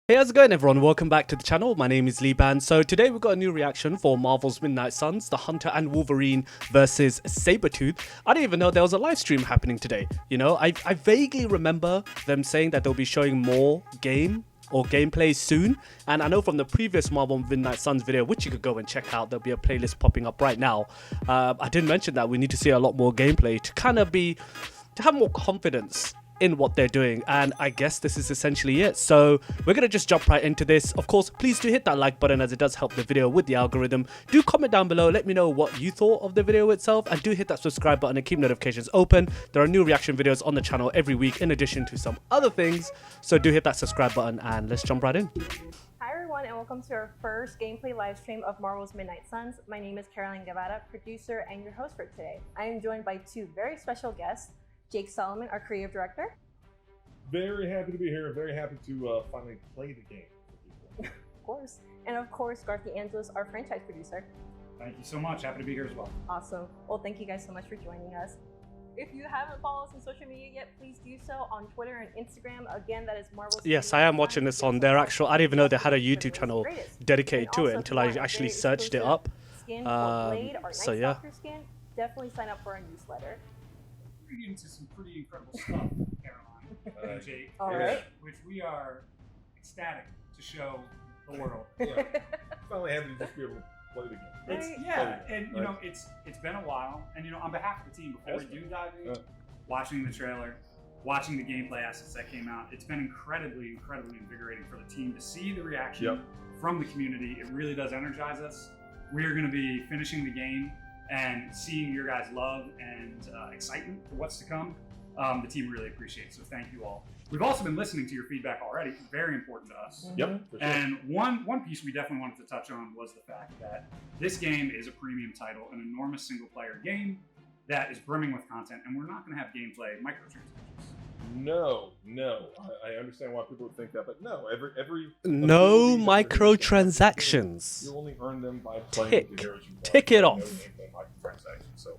Hey, how's it going everyone? Welcome back to the channel. My name is Liban. So today we've got a new reaction for Marvel's Midnight Suns, the Hunter and Wolverine versus Sabretooth. I didn't even know there was a live stream happening today. You know, I vaguely remember them saying that they'll be showing more gameplay soon. And I know from the previous Marvel Midnight Suns video, which you could go and check out, there'll be a playlist popping up right now. I did mention that we need to see a lot more gameplay to have more confidence in what they're doing, and I guess this is essentially it. So we're gonna just jump right into this. Of course, please do hit that like button as it does help the video with the algorithm. Do comment down below, let me know what you thought of the video itself, and do hit that subscribe button and keep notifications open. There are new reaction videos on the channel every week in addition to some other things, so do hit that subscribe button and let's jump right in. Hi everyone, and welcome to our first gameplay live stream of Marvel's Midnight Suns. My name is Caroline Guevara, producer and your host for today. I am joined by two very special guests, Jake Solomon, our creative director. Very happy to be here. Very happy to finally play the game for people. Of course. And of course, Garth Angeles, our franchise producer. Thank you so much. Happy to be here as well. Awesome. Well, thank you guys so much for joining us. If you haven't followed us on social media yet, please do so on Twitter and Instagram. Again, that is Marvel's. Yes, I am watching this on their actual. I didn't even know they had a YouTube channel dedicated to it until I actually searched it up. So yeah. Skin, definitely sign up for our newsletter. We're getting into some pretty incredible stuff, Caroline and Jake, which we are ecstatic to show the world. Yeah. Finally happy to just be able to play the game. You know, it's been a while, and you know, on behalf of the team, before we do dive in, watching the trailer, watching the gameplay assets that came out, it's been incredibly invigorating for the team to see the reaction from the community. It really does energize us. We are going to be finishing the game and seeing your guys' love and excitement for what's to come. The team really appreciates, so thank you all. We've also been listening to your feedback already, very important to us. Yep. For sure. And one piece we definitely wanted to touch on was the fact that this game is a premium title, an enormous single player game that is brimming with content, and we're not going to have gameplay microtransactions. No. I understand why people would think that, but no. Every no microtransactions. You only earn them by playing the heroes. Tick it off. So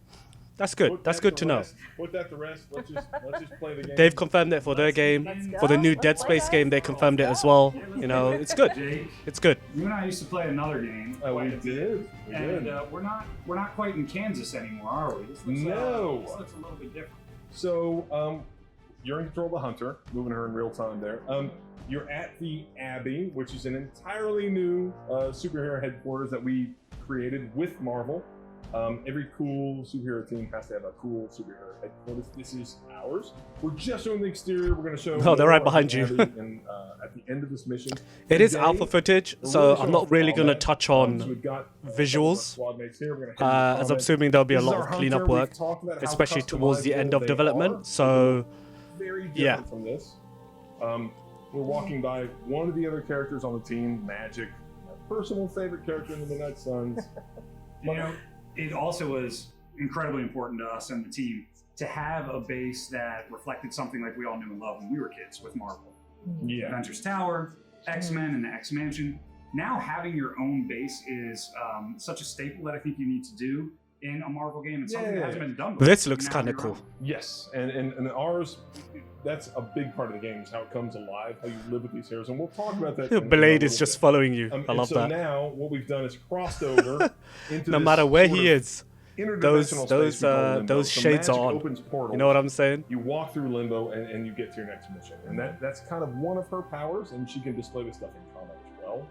that's good. That's good to know. Put that to rest. Let's just play the game. They've confirmed it for their game. For the new Dead Space game, they confirmed it as well. You know, it's good. It's good. You and I used to play another game. Oh, we did. We're not quite in Kansas anymore, are we? This looks, this looks a little bit different. So, you're in control of the Hunter, moving her in real time there. You're at the Abbey, which is an entirely new superhero headquarters that we created with Marvel. Every cool superhero team has to have a cool superhero headquarters. This is ours. We're just showing the exterior. We're going to show. Oh, they're right behind you. And, at the end of this mission, it is alpha footage, so I'm not really going to touch on visuals, as I'm assuming there'll be a lot of cleanup work, especially towards the end of development. So, very different from this. We're walking by one of the other characters on the team, Magic, my personal favorite character in the Midnight Suns. You know, it also was incredibly important to us and the team to have a base that reflected something like we all knew and loved when we were kids with Marvel. Yeah. Avengers Tower, X-Men, and the X-Mansion. Now having your own base is such a staple that I think you need to do in a Marvel game, and something that hasn't been done before. This looks kind of cool. Yes, and ours, that's a big part of the game, is how it comes alive, how you live with these heroes, and we'll talk about that. Blade is just following you. I love that. So now what we've done is crossed over into no matter where he is, those so shades are on. Portals, you know what I'm saying? You walk through limbo and you get to your next mission, and that's kind of one of her powers, and she can display this stuff in combat as well.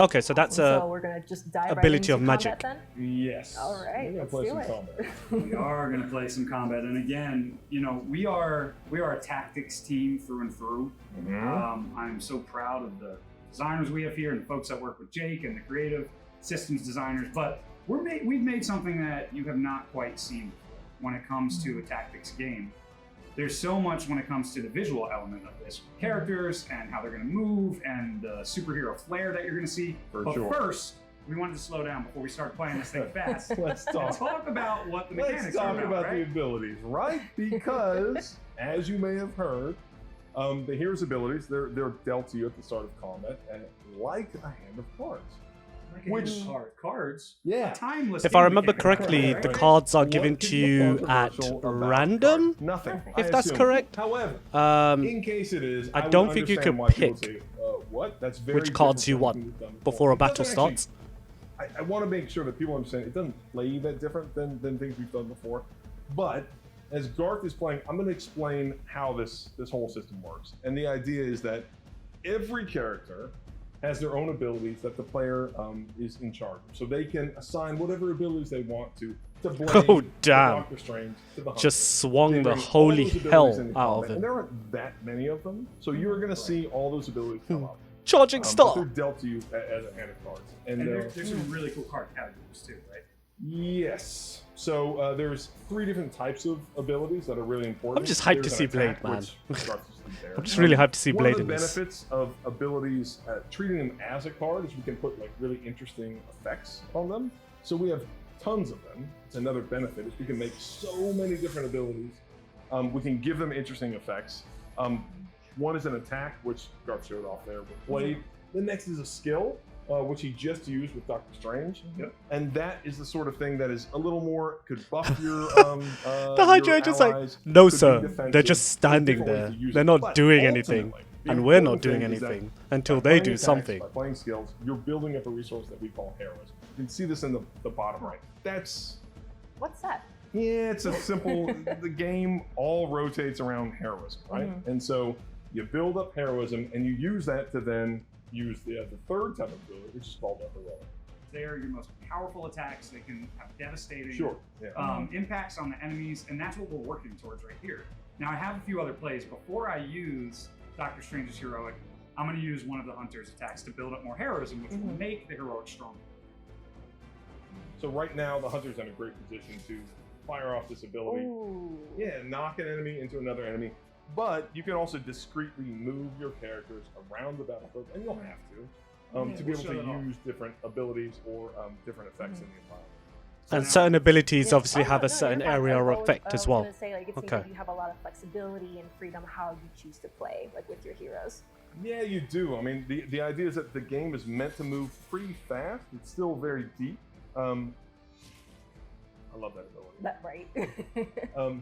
Okay, so that's so we're gonna just dive ability right of magic. Then? Yes. All right, we're gonna play some combat. We are gonna play some combat, and again, you know, we are a tactics team through and through. I'm so proud of the designers we have here and the folks that work with Jake and the creative systems designers. But we've made something that you have not quite seen before when it comes to a tactics game. There's so much when it comes to the visual element of this, characters and how they're going to move and the superhero flair that you're going to see. But first, we wanted to slow down before we start playing this thing fast. Let's talk about what the mechanics are Let's talk about the abilities, right? Because, as you may have heard, the hero's abilities, they're dealt to you at the start of combat, and like a hand of cards. Which cards? Yeah. Timeless. If I remember correctly, the cards are given to you at random. Nothing. If that's correct. However, in case it is, I don't think you can pick. But that's very Which cards you different want from anything we've done before a It doesn't battle actually- starts? I want to make sure that people understand it doesn't play that different than things we've done before. But as Garth is playing, I'm going to explain how this whole system works. And the idea is that every character has their own abilities that the player is in charge of. So they can assign whatever abilities they want to Blade, Oh, to damn. Doctor Strange, to the Hunter. Just swung They the bring all holy those abilities hell into out combat, of And him. there aren't that many of them. So you're going to see all those abilities come up. Charging But they're star. dealt to you as a hand of cards. And there's some really cool card categories too, right? Yes. So there's 3 different types of abilities that are really important. I'm just hyped to There's see an Blade, attack, man. which starts to sleep there. I'm just really hyped to see One Blade of in the this. benefits of abilities, treating them as a card, is we can put like really interesting effects on them. So we have tons of them. It's another benefit is we can make so many different abilities. We can give them interesting effects. One is an attack, which Garth showed off there with Blade. The next is a skill, which he just used with Doctor Strange. Yep. And that is the sort of thing that is a little more, could buff your The Hydra your just like, allies, no could be sir, defensive. they're just There's standing different ways there. to use They're it. not But doing anything. ultimately, the And we're not important doing thing is that anything until by they playing do attacks, something. By playing skills, you're building up a resource that we call heroism. You can see this in the bottom right. That's, What's that? yeah, it's a simple, the game all rotates around heroism, right? And so you build up heroism and you use that to then use the third type of ability, which is called heroic. They are your most powerful attacks. They can have devastating Sure. Yeah. impacts on the enemies, and that's what we're working towards right here. Now, I have a few other plays. Before I use Doctor Strange's heroic, I'm going to use one of the Hunter's attacks to build up more heroism, which will make the heroic stronger. So right now, the Hunter's in a great position to fire off this ability. Ooh. Yeah, knock an enemy into another enemy. But you can also discreetly move your characters around the battlefield, and you'll have to be able show that to off. use different abilities or different effects in the environment. And now- certain abilities Yeah. obviously Oh, have no, a certain you're fine. area I was- effect I as was well. gonna say, like, it seems Okay. like you have a lot of flexibility and freedom how you choose to play, like with your heroes. Yeah, you do. I mean, the idea is that the game is meant to move pretty fast. It's still very deep. I love that ability. That right?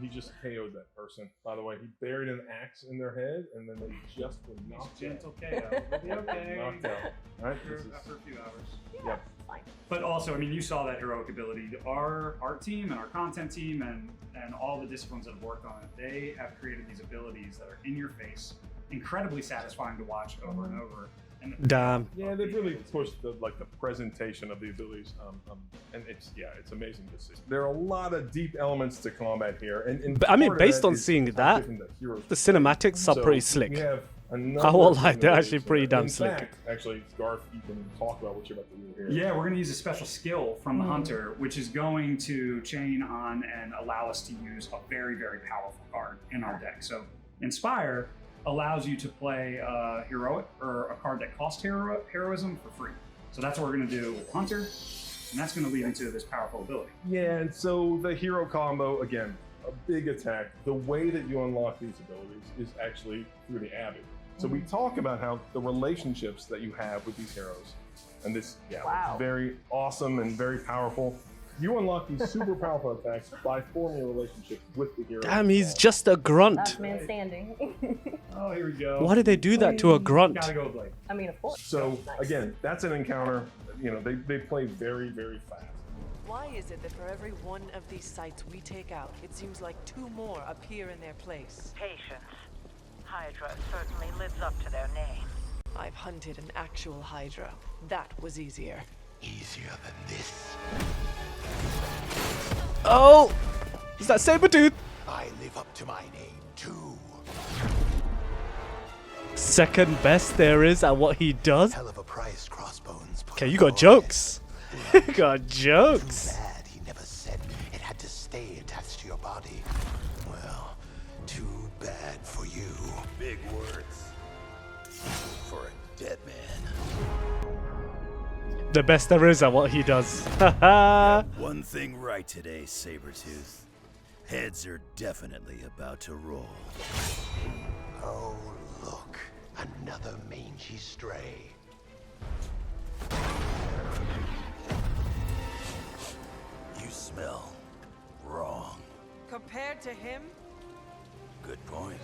He just KO'd that person. By the way, he buried an axe in their head, and then they just were knocked Gentle KO. We'll be okay. knocked out. Right? After a few hours. Yeah, fine. But also, I mean, you saw that heroic ability. Our art team and our content team and all the disciplines that have worked on it, they have created these abilities that are in your face, incredibly satisfying to watch over and over. And Damn. Yeah, they've really pushed the presentation of the abilities, and it's amazing to see. There are a lot of deep elements to combat here, and But, I mean, part of based that on is seeing how that, different the heroes the play. cinematics are So pretty slick. We have a I number won't of lie, they're abilities actually in pretty there. damn In slick. fact, actually, Garth, you can talk about what you're about to do here. Yeah, we're going to use a special skill from the Hunter, which is going to chain on and allow us to use a very, very powerful card in our deck. So, Inspire allows you to play a heroic or a card that costs heroism for free. So that's what we're going to do with Hunter, and that's going to lead into this powerful ability. Yeah, and so the hero combo, again, a big attack. The way that you unlock these abilities is actually through the Abbey. So we talk about how the relationships that you have with these heroes, and this, Wow. it's very awesome and very powerful. You unlock these super powerful attacks by forming a relationship with the hero. Damn, he's just a grunt. Last man standing. Oh, here we go. Why did they do that to a grunt? Gotta go with Blade. I mean, of course. So Nice. again, that's an encounter. You know, they play very, very fast. Why is it that for every one of these sites we take out, it seems like 2 more appear in their place? Patience. Hydra certainly lives up to their name. I've hunted an actual Hydra. That was easier. Easier than this. Oh! Is that Sabretooth? I live up to my name, too. Second best there is at what he does. Hell of a price, Crossbones. put Okay, you on got all jokes. You got this. jokes. Too bad he never said it had to stay attached to your body. Well, too bad for you. Big words. For a dead man. The best there is at what he does. One thing right today, Sabretooth. Heads are definitely about to roll. Oh, look. Another mangy stray. You smell wrong. Compared to him, Good point.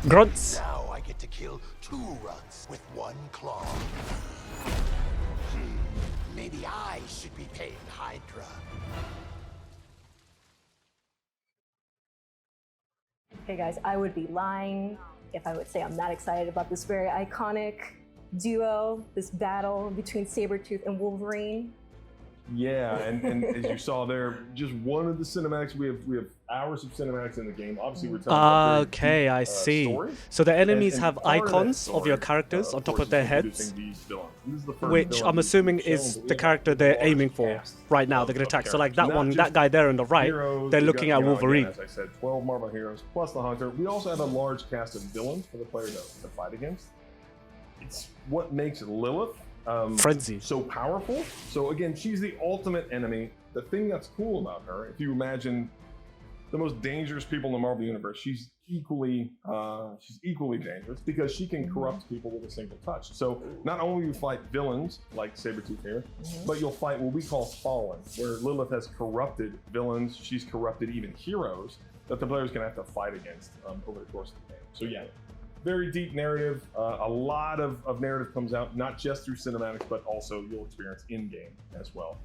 Grunts. Now I get to kill 2 runs with 1 claw. Maybe I should be paying Hydra. Hey guys, I would be lying if I would say I'm not excited about this very iconic duo, this battle between Sabretooth and Wolverine. Yeah, and as you saw there, just one of the cinematics. We have hours of cinematics in the game. Obviously, we're telling a very Okay, deep, I see. story. So the enemies And have part of that icons of your story, characters on top course, of their is heads, introducing these villains. This is the first which villain I'm assuming we've shown, is but we the have character a they're large aiming for cast right now. of- They're going to of attack. So like that characters. one, Not that guy there on the just right, heroes, they're we've looking got, at again, Wolverine. as I said, 12 Marvel heroes plus the Hunter. We also have a large cast of villains for the player to fight against. It's what makes Lilith Frenzy. so powerful. So again, she's the ultimate enemy. The thing that's cool about her, if you imagine the most dangerous people in the Marvel universe, she's equally dangerous because she can corrupt people with a single touch. So not only will you fight villains like Sabretooth here, but you'll fight what we call Fallen, where Lilith has corrupted villains. She's corrupted even heroes that the player's gonna have to fight against over the course of the game. So yeah, very deep narrative. A lot of narrative comes out, not just through cinematics, but also you'll experience in-game as well.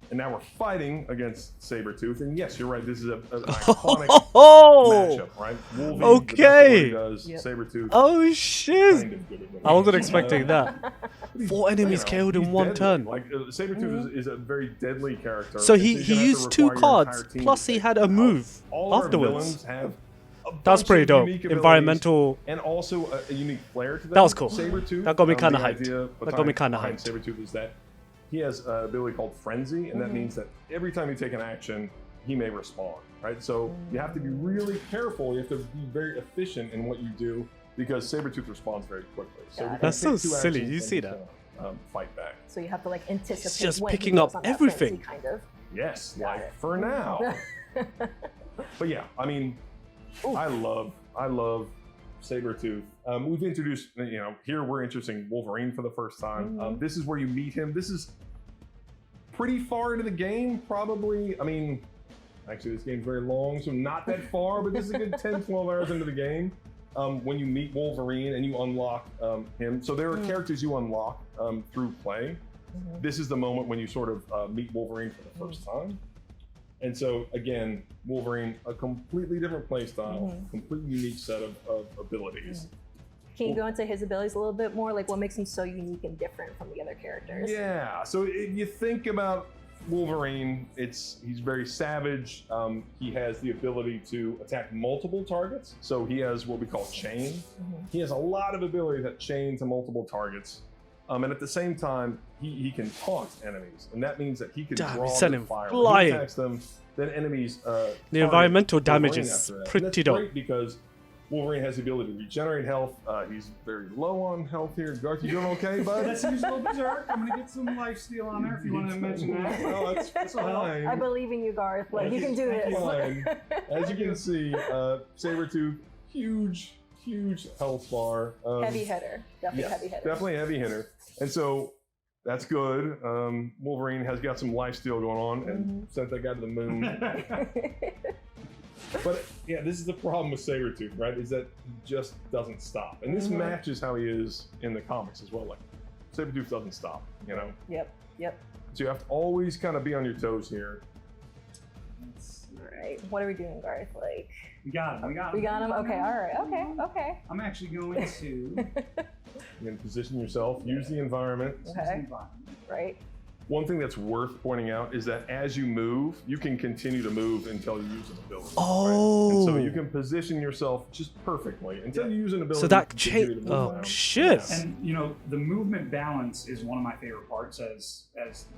And now we're fighting against Sabretooth. And yes, you're right, this is an iconic matchup, right? Wolverine, Okay. does, Sabretooth, Oh shit! kind of good at it. I wasn't expecting that. He's- 4 enemies you know, KO'd in he's 1 deadly. turn. Like Sabretooth is a very deadly character. So and he you're gonna have to used 2 require your cards, entire team plus to he take had a him out. move All our afterwards. villains have a That's bunch pretty of dope. unique abilities Environmental. and also a unique flair to them. That was cool. Sabretooth, That got me kinda the hyped. idea That got me kinda behind hyped. Sabretooth is that he has an ability called Frenzy, and that means that every time you take an action, he may respond, right? So you have to be really careful. You have to be very efficient in what you do because Sabretooth responds very quickly. So you can That's so take 2 silly. actions You and see just, that? fight back. So you have to like anticipate just when he picking goes up on that everything. frenzy, kind of. Yes, Got like it. for now. But yeah, I mean, I love Sabretooth. We've introduced, here we're introducing Wolverine for the first time. This is where you meet him. This is pretty far into the game, probably. I mean, actually, this game's very long, so not that far, but this is a good 10, 12 hours into the game. When you meet Wolverine and you unlock him. So there are characters you unlock through play. This is the moment when you sort of meet Wolverine for the first time. And so again, Wolverine, a completely different play style, completely unique set of abilities. Can you go into his abilities a little bit more? Like what makes him so unique and different from the other characters? Yeah, so if you think about Wolverine, he's very savage. He has the ability to attack multiple targets. So he has what we call chain. He has a lot of ability that chain to multiple targets. And at the same time, he can taunt enemies. And that means that he can Damn, draw he sent their him fire. flying. He attacks them, then enemies The target environmental damage Wolverine is after that. And pretty that's dope. great because Wolverine has the ability to regenerate health. He's very low on health here. Garth, you doing okay, bud? Let's use a little berserk. I'm gonna get some lifesteal on there if you want to mention that. No, that's fine. I believe in you, Garth. Like you can do this. Fine. As you can see, Sabretooth, huge health bar. Heavy hitter. Definitely Yes, heavy hitter. definitely a heavy hitter. And so that's good. Wolverine has got some lifesteal going on and sent that guy to the moon. But yeah, this is the problem with Sabretooth, right? Is that he just doesn't stop. And this matches how he is in the comics as well. Like, Sabretooth doesn't stop, you know? Yep. So you have to always kind of be on your toes here. All right. What are we doing, Garth? Like We got him. we got him. Okay. All right. Okay. I'm actually going to You can position yourself, use the environment. Okay. Right. One thing that's worth pointing out is that as you move, you can continue to move until you use an ability. Oh. Right? And so you can position yourself just perfectly until you use an ability. So that to continue to change. move Oh around. shit! And the movement balance is one of my favorite parts as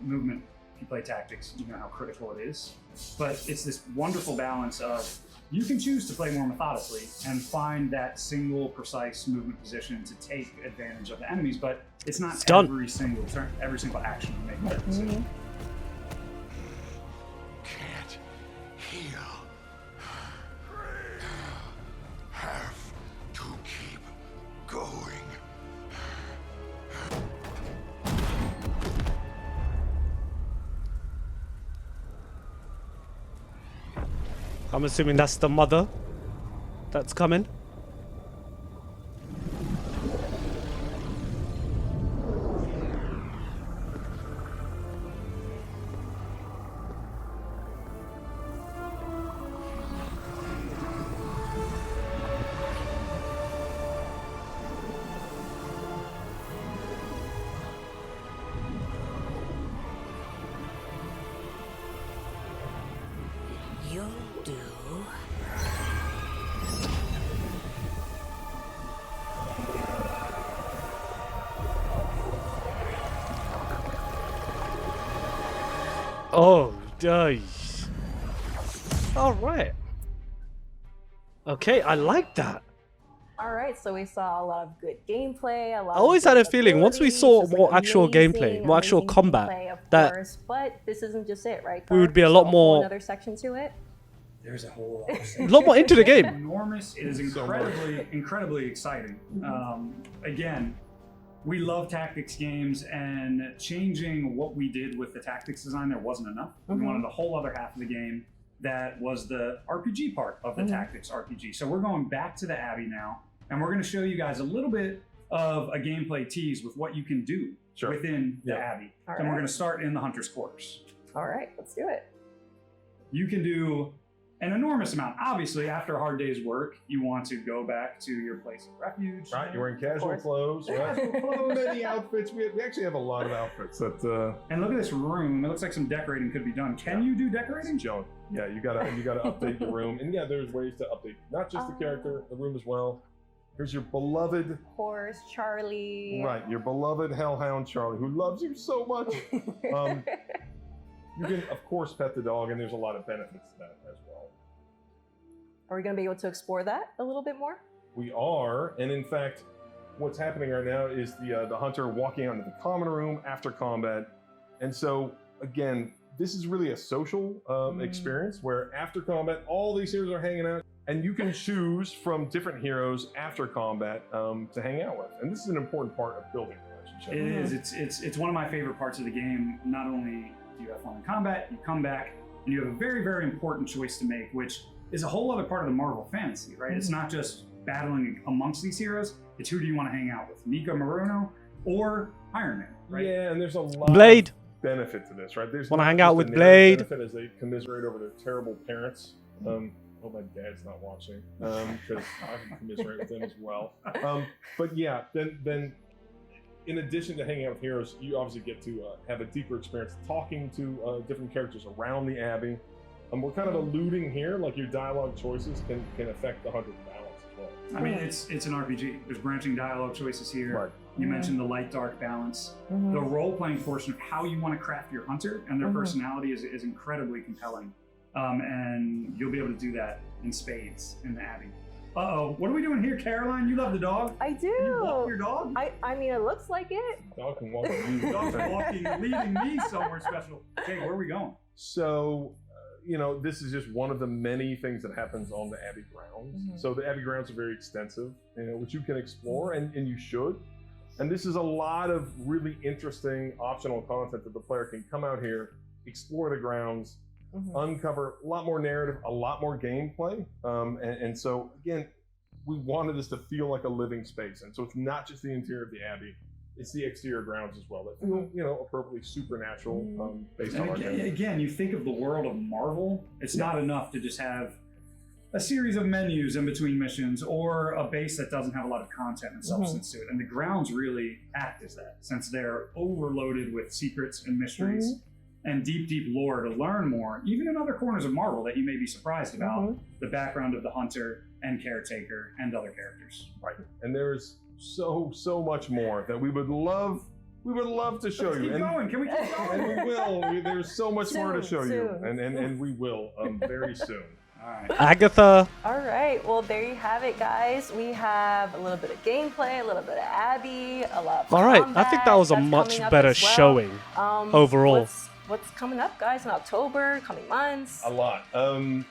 movement. If you play tactics, you know how critical it is. But it's this wonderful balance of you can choose to play more methodically and find that single precise movement position to take advantage of the enemies, but it's not done. every single turn, every single action you make that decision. Can't heal. Have to keep going. I'm assuming that's the mother that's coming. Oh, all right. Okay, I like that. All right, so we saw a lot of good gameplay. I always had a feeling once we saw more actual gameplay, more actual combat, that but this isn't just it, right? we would be a lot more another section to it. There's a whole a lot more into the game. Enormous. It is incredibly exciting. Again, we love tactics games, and changing what we did with the tactics design there wasn't enough. We wanted a whole other half of the game that was the RPG part of the tactics RPG. So we're going back to the Abbey now, and we're going to show you guys a little bit of a gameplay tease with what you can do within the Abbey. And we're going to start in the Hunter's Quarters. All right, let's do it. You can do an enormous amount. Obviously, after a hard day's work, you want to go back to your place of refuge. Right, you're wearing casual clothes, right? Many outfits. We actually have a lot of outfits that. And look at this room. It looks like some decorating could be done. Can you do decorating? Joan. Yeah, you gotta update your room, and yeah, there's ways to update not just the character, the room as well. Here's your beloved horse, Charlie. Right, your beloved hellhound Charlie, who loves you so much. You can, of course, pet the dog, and there's a lot of benefits to that as well. Are we going to be able to explore that a little bit more? We are, and in fact, what's happening right now is the hunter walking onto the common room after combat, and so again, this is really a social experience where after combat, all these heroes are hanging out, and you can choose from different heroes after combat to hang out with, and this is an important part of building a relationship. It is. It's one of my favorite parts of the game. Not only do you have fun in combat, you come back, and you have a very, very important choice to make, which is a whole other part of the Marvel fantasy, right? It's not just battling amongst these heroes, it's who do you want to hang out with, Mika Marono or Iron Man, right? Yeah, and there's a lot Blade. Of benefit to this, right? There's want to hang out with Blade. Benefit as they commiserate over their terrible parents. Hope my dad's not watching, because I can commiserate with them as well. But yeah, then in addition to hanging out with heroes, you obviously get to have a deeper experience talking to different characters around the Abbey. We're kind of alluding here, like your dialogue choices can affect the Hunter's balance as well. I mean, it's an RPG. There's branching dialogue choices here. Right. You mentioned the light-dark balance. The role-playing portion of how you want to craft your hunter and their personality is incredibly compelling. And you'll be able to do that in spades in the Abbey. Uh-oh, what are we doing here, Caroline? You love the dog? I do. You walk your dog? I mean, it looks like it. Dog can walk with you. Dog's walking, leading me somewhere special. Okay, where are we going? So, this is just one of the many things that happens on the Abbey grounds. So the Abbey grounds are very extensive, which you can explore, and you should. And this is a lot of really interesting optional content that the player can come out here, explore the grounds, uncover a lot more narrative, a lot more gameplay. And so, again, we wanted this to feel like a living space. And so it's not just the interior of the Abbey, it's the exterior grounds as well that feel, appropriately supernatural based on our game. Again, you think of the world of Marvel, it's not enough to just have a series of menus in between missions or a base that doesn't have a lot of content and substance to it. And the grounds really act as that, since they're overloaded with secrets and mysteries and deep, deep lore to learn more, even in other corners of Marvel that you may be surprised about, the background of the Hunter and Caretaker and other characters. Right. And there's so much more that we would love to show you. Keep going. Can we keep going? And we will. There's so much more to show you. And we will very soon. All right. Agatha. All right, well, there you have it, guys. We have a little bit of gameplay, a little bit of Abby, a lot of All right, combat. I think that was a That's much coming up better as well. showing overall. What's coming up, guys, in October, coming months? A lot.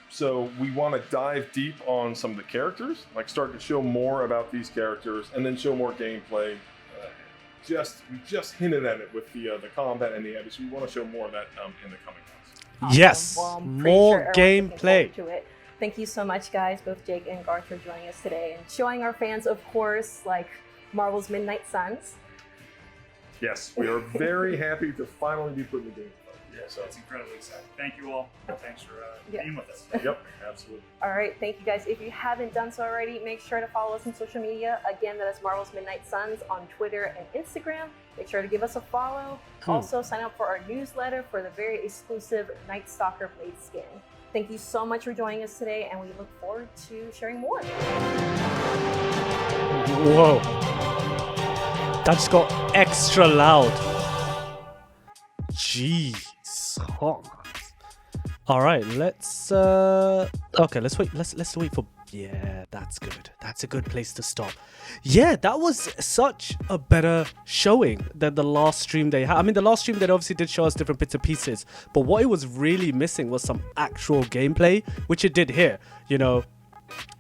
So we want to dive deep on some of the characters, like start to show more about these characters, and then show more gameplay. We just hinted at it with the combat and the Abbey, so we want to show more of that in the coming months. Awesome. Yes, well, I'm pretty more sure everyone's looking gameplay. forward to it. Thank you so much, guys, both Jake and Garth, for joining us today and showing our fans, of course, like Marvel's Midnight Suns. Yes, we are very happy to finally be putting the game. Yeah, so it's incredibly exciting. Thank you all. Thanks for being with us. Yep, absolutely. All right, thank you guys. If you haven't done so already, make sure to follow us on social media. Again, that is Marvel's Midnight Suns on Twitter and Instagram. Make sure to give us a follow. Also, sign up for our newsletter for the very exclusive Night Stalker Blade skin. Thank you so much for joining us today, and we look forward to sharing more. Whoa. That just got extra loud. Jeez. Oh. All right, let's okay, let's wait. Let's wait for. Yeah, that's good. That's a good place to stop. Yeah, that was such a better showing than the last stream they had. I mean, the last stream they obviously did show us different bits and pieces, but what it was really missing was some actual gameplay, which it did here. You know,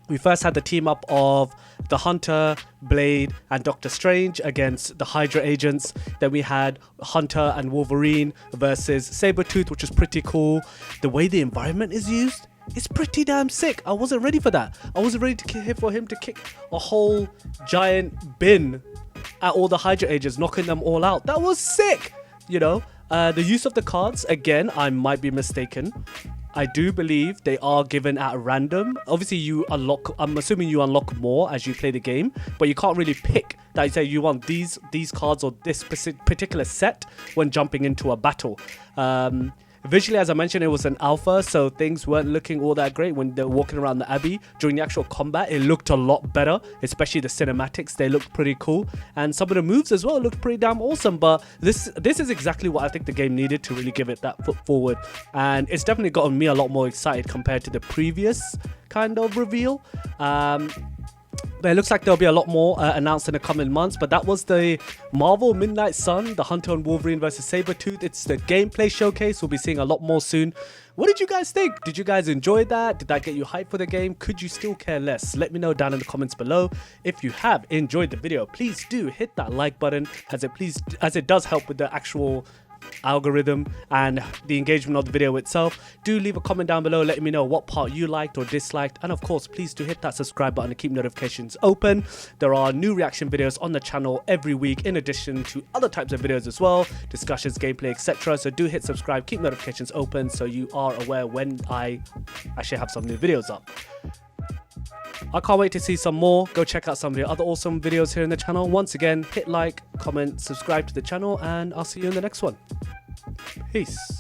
we first had the team up of the Hunter, Blade, and Doctor Strange against the Hydra agents. Then we had Hunter and Wolverine versus Sabretooth, which is pretty cool. The way the environment is used, it's pretty damn sick. I wasn't ready for that. I wasn't ready for him to kick a whole giant bin at all the Hydra agents, knocking them all out. That was sick, you know. The use of the cards, again, I might be mistaken. I do believe they are given at random. Obviously, you unlock, I'm assuming you unlock more as you play the game, but you can't really pick that you say you want these cards or this particular set when jumping into a battle. Visually, as I mentioned, it was an alpha, so things weren't looking all that great when they were walking around the Abbey. During the actual combat, it looked a lot better, especially the cinematics. They looked pretty cool, and some of the moves as well looked pretty damn awesome. But this is exactly what I think the game needed to really give it that foot forward, and it's definitely gotten me a lot more excited compared to the previous kind of reveal. But it looks like there'll be a lot more announced in the coming months. But that was the Marvel Midnight Sun, the Hunter and Wolverine versus Sabretooth. It's the gameplay showcase. We'll be seeing a lot more soon. What did you guys think? Did you guys enjoy that? Did that get you hyped for the game? Could you still care less? Let me know down in the comments below. If you have enjoyed the video, please do hit that like button, as it does help with the actual algorithm and the engagement of the video itself. Do leave a comment down below letting me know what part you liked or disliked, and of course please do hit that subscribe button to keep notifications open. There are new reaction videos on the channel every week, in addition to other types of videos as well, discussions, gameplay, etc. So do hit subscribe, keep notifications open so you are aware when I actually have some new videos up. I can't wait to see some more. Go check out some of the other awesome videos here in the channel. Once again, hit like, comment, subscribe to the channel, and I'll see you in the next one. Peace.